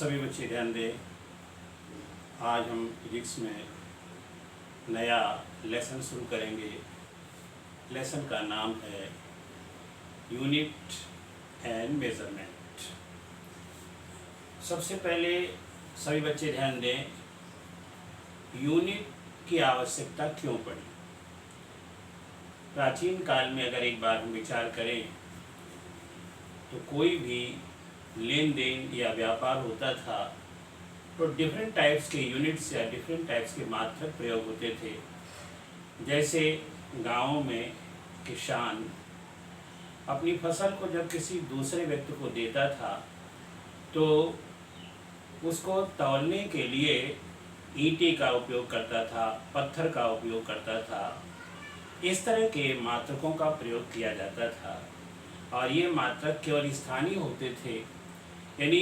सभी बच्चे ध्यान दें। आज हम फिजिक्स में नया लेसन शुरू करेंगे। लेसन का नाम है यूनिट एंड मेजरमेंट। सबसे पहले सभी बच्चे ध्यान दें, यूनिट की आवश्यकता क्यों पड़ी। प्राचीन काल में अगर एक बार हम विचार करें तो कोई भी लेन देन या व्यापार होता था तो डिफरेंट टाइप्स के यूनिट्स या डिफरेंट टाइप्स के मात्रक प्रयोग होते थे। जैसे गाँव में किसान अपनी फसल को जब किसी दूसरे व्यक्ति को देता था तो उसको तौलने के लिए ईंटे का उपयोग करता था, पत्थर का उपयोग करता था। इस तरह के मात्रकों का प्रयोग किया जाता था और ये मात्रक केवल स्थानीय होते थे, यानी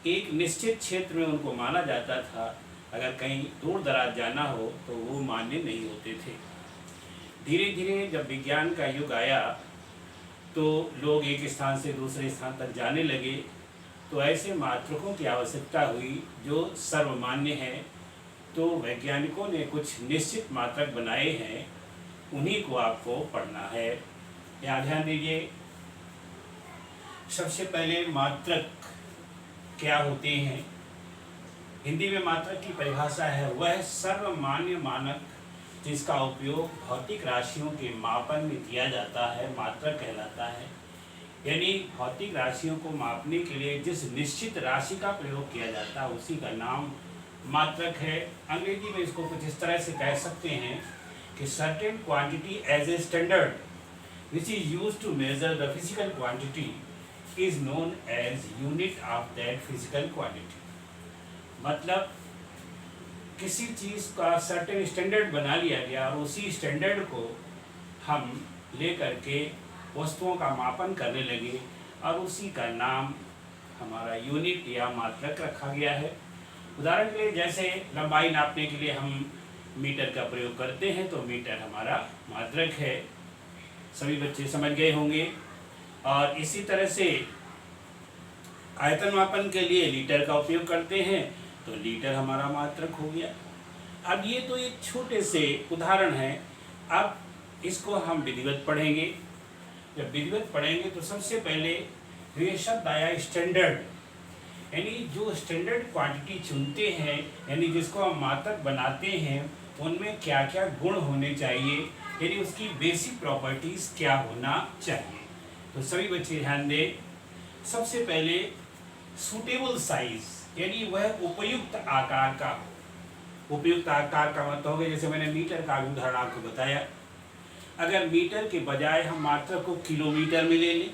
एक निश्चित क्षेत्र में उनको माना जाता था। अगर कहीं दूर दराज जाना हो तो वो मान्य नहीं होते थे। धीरे धीरे जब विज्ञान का युग आया तो लोग एक स्थान से दूसरे स्थान तक जाने लगे, तो ऐसे मात्रकों की आवश्यकता हुई जो सर्वमान्य हैं। तो वैज्ञानिकों ने कुछ निश्चित मात्रक बनाए हैं, उन्हीं को आपको पढ़ना है। यहाँ ध्यान दीजिए, सबसे पहले मात्रक क्या होते हैं। हिंदी में मात्रक की परिभाषा है वह सर्वमान्य मानक जिसका उपयोग भौतिक राशियों के मापन में किया जाता है, मात्रक कहलाता है। यानी भौतिक राशियों को मापने के लिए जिस निश्चित राशि का प्रयोग किया जाता है उसी का नाम मात्रक है। अंग्रेजी में इसको कुछ इस तरह से कह सकते हैं कि certain quantity as a standard which is used to measure the physical quantity is known as unit of that physical quantity। मतलब किसी चीज़ का सर्टेन स्टैंडर्ड बना लिया गया और उसी स्टैंडर्ड को हम लेकर के वस्तुओं का मापन करने लगे और उसी का नाम हमारा यूनिट या मात्रक रखा गया है। उदाहरण के लिए जैसे लंबाई नापने के लिए हम मीटर का प्रयोग करते हैं तो मीटर हमारा मात्रक है। सभी बच्चे समझ गए होंगे। और इसी तरह से आयतन मापन के लिए लीटर का उपयोग करते हैं तो लीटर हमारा मात्रक हो गया। अब ये तो एक छोटे से उदाहरण है। अब इसको हम विधिवत पढ़ेंगे। जब विधिवत पढ़ेंगे तो सबसे पहले ये शब्द आया स्टैंडर्ड, यानी जो स्टैंडर्ड क्वांटिटी चुनते हैं, यानी जिसको हम मात्रक बनाते हैं, उनमें क्या क्या गुण होने चाहिए, यानी उसकी बेसिक प्रॉपर्टीज़ क्या होना चाहिए। तो सभी बच्चे ध्यान दें। सबसे पहले सूटेबल साइज, यानी वह उपयुक्त आकार का हो। उपयुक्त आकार का मतलब हो गया, जैसे मैंने मीटर का उदाहरण आपको बताया। अगर मीटर के बजाय हम मात्रक को किलोमीटर में ले लें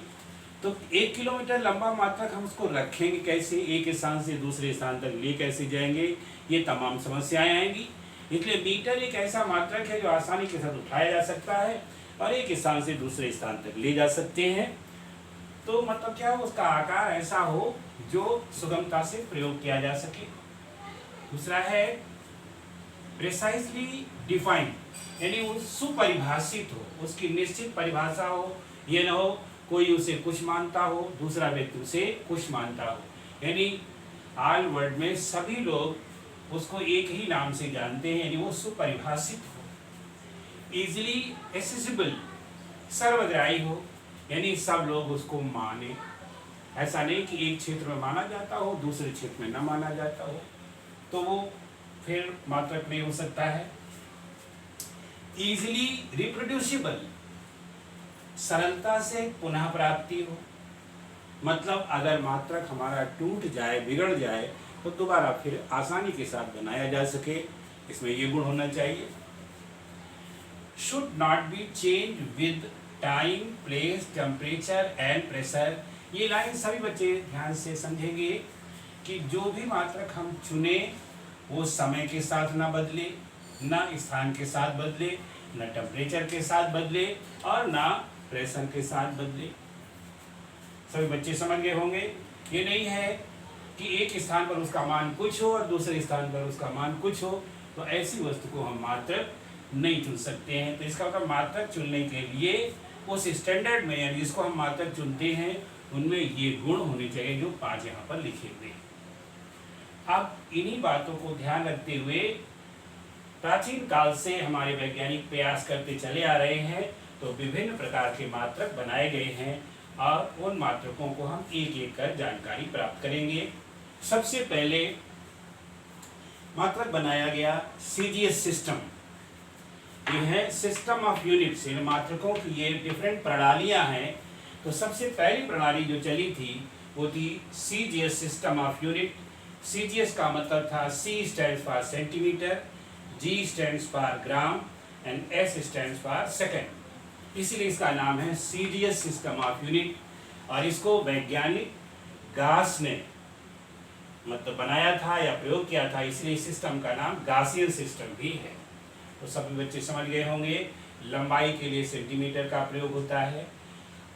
तो 1 किलोमीटर लंबा मात्रक हम उसको रखेंगे कैसे, एक स्थान से दूसरे स्थान तक ले कैसे जाएंगे, ये तमाम समस्याएं आएंगी। इसलिए मीटर एक ऐसा मात्रक है जो आसानी के साथ उठाया जा सकता है और एक स्थान से दूसरे स्थान तक ले जा सकते हैं। तो मतलब क्या हो, उसका आकार ऐसा हो जो सुगमता से प्रयोग किया जा सके। दूसरा है प्रिसाइजली डिफाइंड, यानी वो सुपरिभाषित हो, उसकी निश्चित परिभाषा हो। ये ना हो कोई उसे कुछ मानता हो, दूसरा व्यक्ति उसे कुछ मानता हो, यानी ऑल वर्ल्ड में सभी लोग उसको एक ही नाम से जानते हैं, यानी वो सुपरिभाषित हो। ईजिली एक्सेसिबल, सर्वग्राही हो, यानी सब लोग उसको माने। ऐसा नहीं कि एक क्षेत्र में माना जाता हो दूसरे क्षेत्र में न माना जाता हो, तो वो फिर मात्रक नहीं हो सकता है। ईजिली रिप्रोड्यूसिबल, सरलता से पुनः प्राप्ति हो, मतलब अगर मात्रक हमारा टूट जाए, बिगड़ जाए तो दोबारा फिर आसानी के साथ बनाया जा सके, इसमें ये गुण होना चाहिए। should not be changed with time, place, temperature and pressure। ये लाइन सभी बच्चे ध्यान से समझेंगे कि जो भी मात्रक हम चुने वो समय के साथ ना बदले, ना स्थान के साथ बदले, ना टेम्परेचर के साथ बदले और ना प्रेशर के साथ बदले। सभी बच्चे समझ गए होंगे। ये नहीं है कि एक स्थान पर उसका मान कुछ हो और दूसरे स्थान पर उसका मान कुछ हो, तो ऐसी वस्तु को हम मात्रक नहीं चुन सकते हैं। तो इसका मतलब मात्रक चुनने के लिए उस स्टैंडर्ड में, यानी जिसको हम मात्रक चुनते हैं, उनमें ये गुण होने चाहिए जो 5 यहाँ पर लिखे हुए हैं। अब इन्हीं बातों को ध्यान रखते हुए प्राचीन काल से हमारे वैज्ञानिक प्रयास करते चले आ रहे हैं, तो विभिन्न प्रकार के मात्रक बनाए गए हैं और उन मात्रकों को हम एक एक कर जानकारी प्राप्त करेंगे। सबसे पहले मात्रक बनाया गया सीजीएस सिस्टम। ये है सिस्टम ऑफ यूनिट्स, इन मात्रकों की ये डिफरेंट प्रणालियां हैं। तो सबसे पहली प्रणाली जो चली थी वो थी CGS system of unit. CGS का मतलब था C stands for centimetre, G stands for gram and S stands for second. इसीलिए इसका नाम है सीजीएस सिस्टम ऑफ यूनिट। और इसको वैज्ञानिक गास ने मतलब बनाया था या प्रयोग किया था, इसलिए इस सिस्टम का नाम गासियन सिस्टम भी है। तो सभी बच्चे समझ गए होंगे, लंबाई के लिए सेंटीमीटर का प्रयोग होता है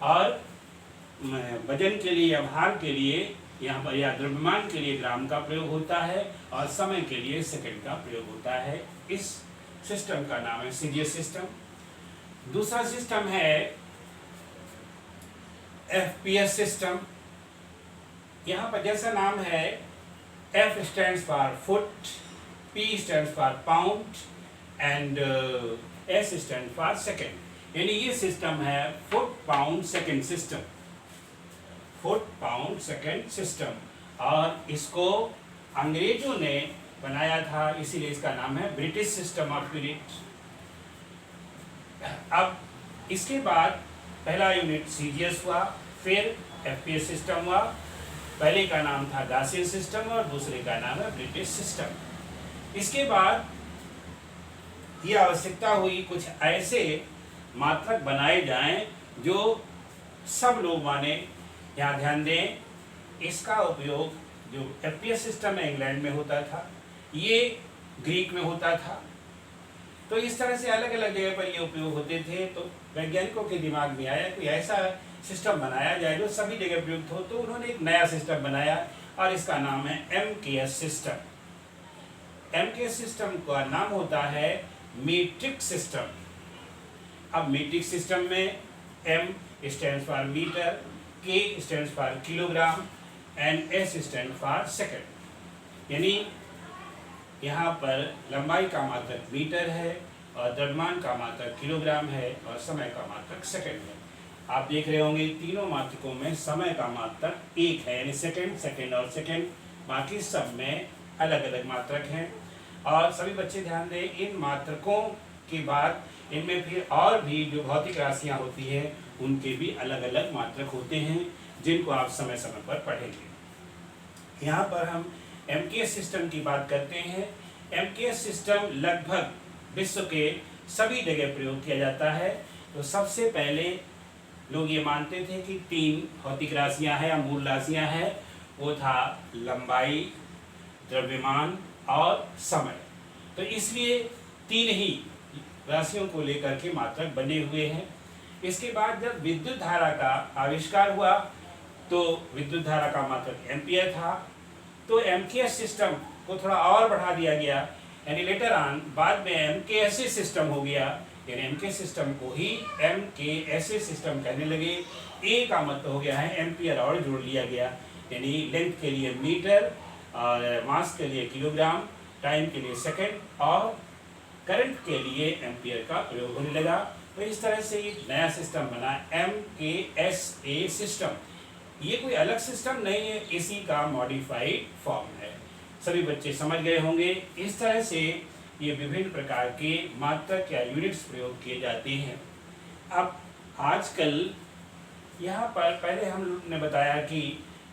और वजन के लिए या भार के लिए यहाँ पर या द्रव्यमान के लिए ग्राम का प्रयोग होता है और समय के लिए सेकंड का प्रयोग होता है। इस सिस्टम का नाम है सीजीएस सिस्टम। दूसरा सिस्टम है एफपीएस सिस्टम। यहाँ पर जैसा नाम है, F stands for foot, P stands for pound and S stand for second. यानी ये सिस्टम है foot pound second system, foot pound second system. और इसको अंग्रेजों ने बनाया था, इसीलिए इसका नाम है ब्रिटिश सिस्टम ऑफ यूनिट। अब इसके बाद पहला यूनिट सीजीएस हुआ, फिर एफपीएस सिस्टम हुआ। पहले का नाम था गासियन सिस्टम और दूसरे का नाम है ब्रिटिश सिस्टम। इसके बाद ये आवश्यकता हुई कुछ ऐसे मात्रक बनाए जाएं जो सब लोग माने। यहाँ ध्यान दें, इसका उपयोग जो एफपीएस सिस्टम है इंग्लैंड में होता था, ये ग्रीक में होता था। तो इस तरह से अलग अलग जगह पर ये उपयोग होते थे। तो वैज्ञानिकों के दिमाग में आया कोई ऐसा सिस्टम बनाया जाए जो सभी जगह प्रयुक्त हो। तो उन्होंने एक नया सिस्टम बनाया और इसका नाम है एमकेएस सिस्टम। एमकेएस सिस्टम का नाम होता है मीट्रिक सिस्टम। अब मीट्रिक सिस्टम में एम स्टैंड्स फॉर मीटर, के stands for kilogram and S stand for second. यानी यहाँ पर लंबाई का मात्रक मीटर है और द्रव्यमान का मात्रक किलोग्राम है और समय का मात्रक सेकंड है। आप देख रहे होंगे तीनों मात्रकों में समय का मात्रक एक है, यानी सेकंड, सेकंड और सेकंड। बाकी सब में अलग अलग मात्रक हैं। और सभी बच्चे ध्यान दें, इन मात्रकों के बाद इनमें फिर और भी जो भौतिक राशियाँ होती हैं उनके भी अलग अलग मात्रक होते हैं, जिनको आप समय समय पर पढ़ेंगे। यहाँ पर हम एमकेएस सिस्टम की बात करते हैं। एमकेएस सिस्टम लगभग विश्व के सभी जगह प्रयोग किया जाता है। तो सबसे पहले लोग ये मानते थे कि तीन भौतिक राशियां हैं या मूल राशियां हैं, वो था लंबाई, द्रव्यमान और समय। तो इसलिए तीन ही राशियों को लेकर के मात्रक बने हुए हैं। इसके बाद जब विद्युत धारा का आविष्कार हुआ तो विद्युत धारा का मात्रक एम्पियर था। तो एमकेएस सिस्टम को थोड़ा और बढ़ा दिया गया, यानी लेटर ऑन बाद में एमकेएसए सिस्टम हो गया। यानी एमकेएस सिस्टम को ही एमकेएसए सिस्टम कहने लगे। ए का मतलब हो गया है एम्पियर और जोड़ लिया गया, यानी लेंथ के लिए मीटर और मास के लिए किलोग्राम, टाइम के लिए सेकंड और करंट के लिए एम्पियर का प्रयोग होने लगा। तो इस तरह से एक नया सिस्टम बना एमकेएसए सिस्टम। ये कोई अलग सिस्टम नहीं है, इसी का मॉडिफाइड फॉर्म है। सभी बच्चे समझ गए होंगे। इस तरह से ये विभिन्न प्रकार के मात्रक या यूनिट्स प्रयोग किए जाते हैं। अब आजकल यहाँ पर पहले हमने बताया कि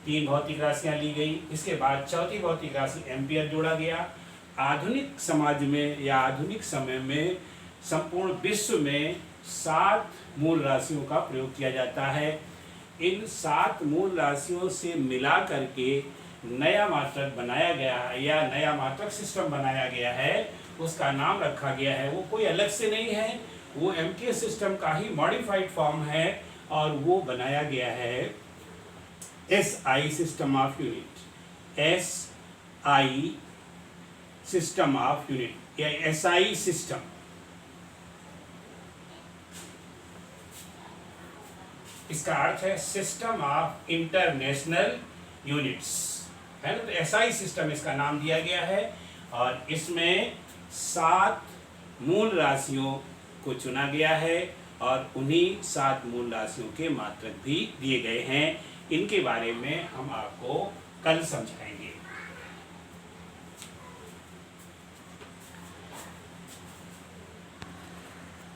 तीन भौतिक राशियाँ ली गई, इसके बाद चौथी भौतिक राशि एम्पियर जोड़ा गया। आधुनिक समाज में या आधुनिक समय में संपूर्ण विश्व में 7 मूल राशियों का प्रयोग किया जाता है। इन 7 मूल राशियों से मिला करके नया मात्रक बनाया गया है या नया मात्रक सिस्टम बनाया गया है, उसका नाम रखा गया है। वो कोई अलग से नहीं है, वो एमकेएस सिस्टम का ही मॉडिफाइड फॉर्म है और वो बनाया गया है SI system of unit. SI system of unit या एसआई सिस्टम। इसका अर्थ है सिस्टम ऑफ इंटरनेशनल यूनिट्स। है ना। तो एसआई सिस्टम इसका नाम दिया गया है और इसमें 7 मूल राशियों को चुना गया है और उन्हीं 7 मूल राशियों के मात्रक भी दिए गए हैं। इनके बारे में हम आपको कल समझाएंगे।